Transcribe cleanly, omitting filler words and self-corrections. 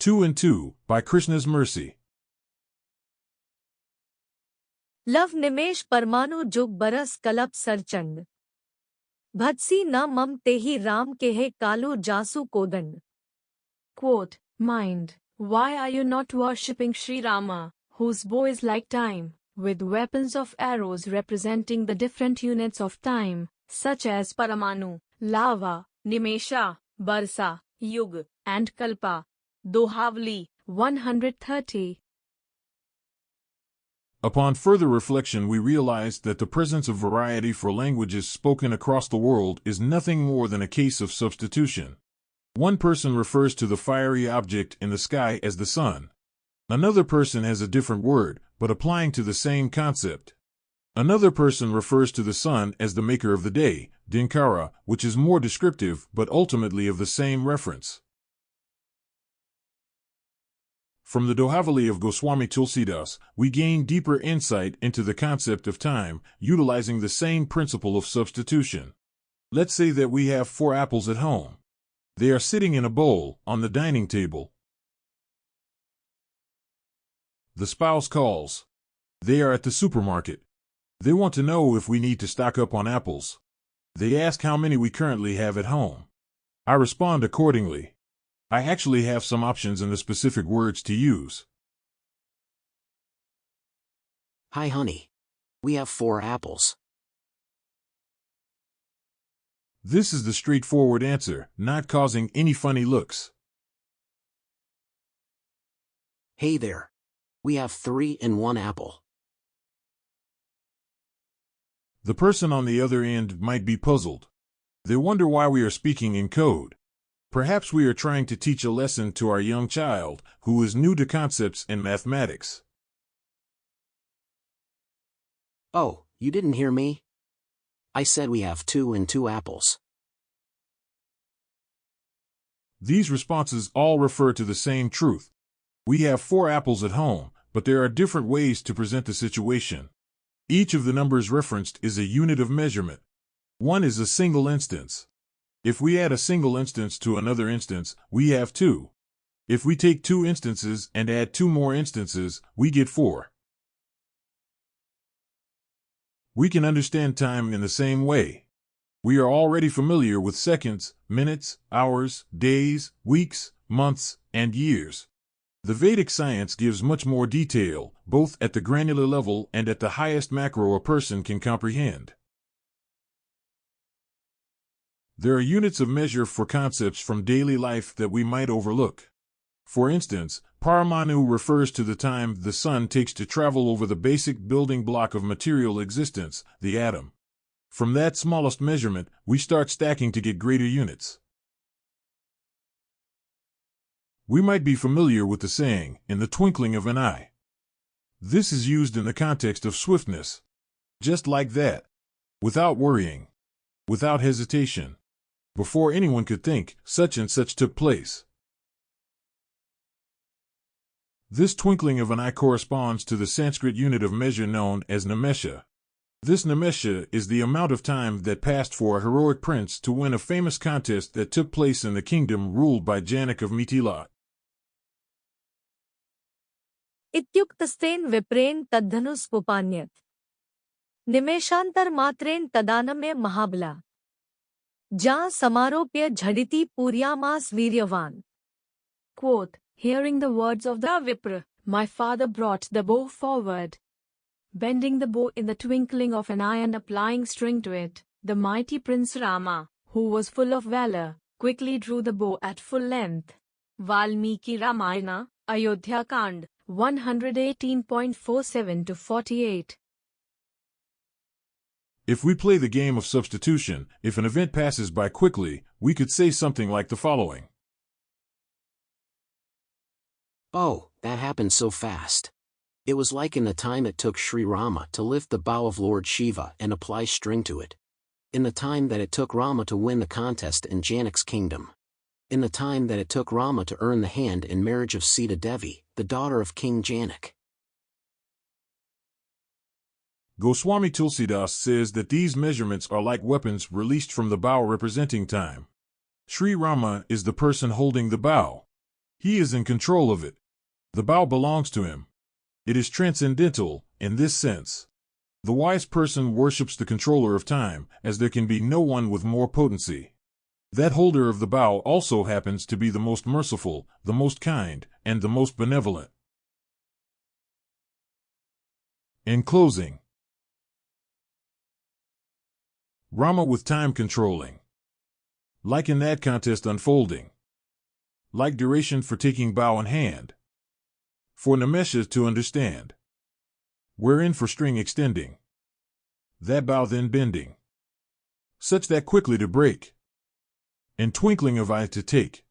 2 and 2, by Krishna's mercy. Love निमेश परमानु जुग बरस कलप सरचंड भत्सी न मम तेहि राम केहे Kalu जासु Kodanda. Quote, Mind, why are you not worshipping Shri Rama, whose bow is like time, with weapons of arrows representing the different units of time, such as paramanu, lava, nimesha, barasa, yuga, and kalpa. Dohavali, 130. Upon further reflection, we realized that the presence of variety for languages spoken across the world is nothing more than a case of substitution. One person refers to the fiery object in the sky as the sun. Another person has a different word, but applying to the same concept. Another person refers to the sun as the maker of the day, dinkara, which is more descriptive but ultimately of the same reference. From the Dohavali of Goswami Tulsidas, we gain deeper insight into the concept of time, utilizing the same principle of substitution. Let's say that we have 4 apples at home. They are sitting in a bowl, on the dining table. The spouse calls. They are at the supermarket. They want to know if we need to stock up on apples. They ask how many we currently have at home. I respond accordingly. I actually have some options in the specific words to use. Hi honey. We have 4 apples. This is the straightforward answer, not causing any funny looks. Hey there. We have 3 and 1 apple. The person on the other end might be puzzled. They wonder why we are speaking in code. Perhaps we are trying to teach a lesson to our young child, who is new to concepts in mathematics. Oh, you didn't hear me? I said we have 2 and 2 apples. These responses all refer to the same truth. We have 4 apples at home, but there are different ways to present the situation. Each of the numbers referenced is a unit of measurement. One is a single instance. If we add a single instance to another instance, we have 2. If we take 2 instances and add 2 more instances, we get 4. We can understand time in the same way. We are already familiar with seconds, minutes, hours, days, weeks, months, and years. The Vedic science gives much more detail, both at the granular level and at the highest macro a person can comprehend. There are units of measure for concepts from daily life that we might overlook. For instance, paramanu refers to the time the sun takes to travel over the basic building block of material existence, the atom. From that smallest measurement, we start stacking to get greater units. We might be familiar with the saying, in the twinkling of an eye. This is used in the context of swiftness. Just like that. Without worrying. Without hesitation. Before anyone could think, such and such took place. This twinkling of an eye corresponds to the Sanskrit unit of measure known as nimesha. This nimesha is the amount of time that passed for a heroic prince to win a famous contest that took place in the kingdom ruled by Janak of Mithila. इत्युक्तस्तेन विप्रेण तद्धनुष पुपान्यत निमेषांतर मात्रेण तदानम्य महाबला जहाँ समारोप्य झड़िति पूर्यामास वीर्यवान. Quote, Hearing the words of the Vipra, my father brought the bow forward. Bending the bow in the twinkling of an eye and applying string to it, the mighty Prince Rama, who was full of valor, quickly drew the bow at full length. Valmiki Ramayana, Ayodhya Kand, 118.47-48. If we play the game of substitution, if an event passes by quickly, we could say something like the following. Oh, that happened so fast. It was like in the time it took Shri Rama to lift the bow of Lord Shiva and apply string to it. In the time that it took Rama to win the contest in Janak's kingdom. In the time that it took Rama to earn the hand in marriage of Sita Devi, the daughter of King Janak. Goswami Tulsidas says that these measurements are like weapons released from the bow representing time. Shri Rama is the person holding the bow. He is in control of it. The bow belongs to him. It is transcendental, in this sense. The wise person worships the controller of time, as there can be no one with more potency. That holder of the bow also happens to be the most merciful, the most kind, and the most benevolent. In closing, Rama with time controlling. Like in that contest unfolding. Like duration for taking bow in hand. For nimesha to understand. Wherein for string extending. That bow then bending. Such that quickly to break. In twinkling of eye to take.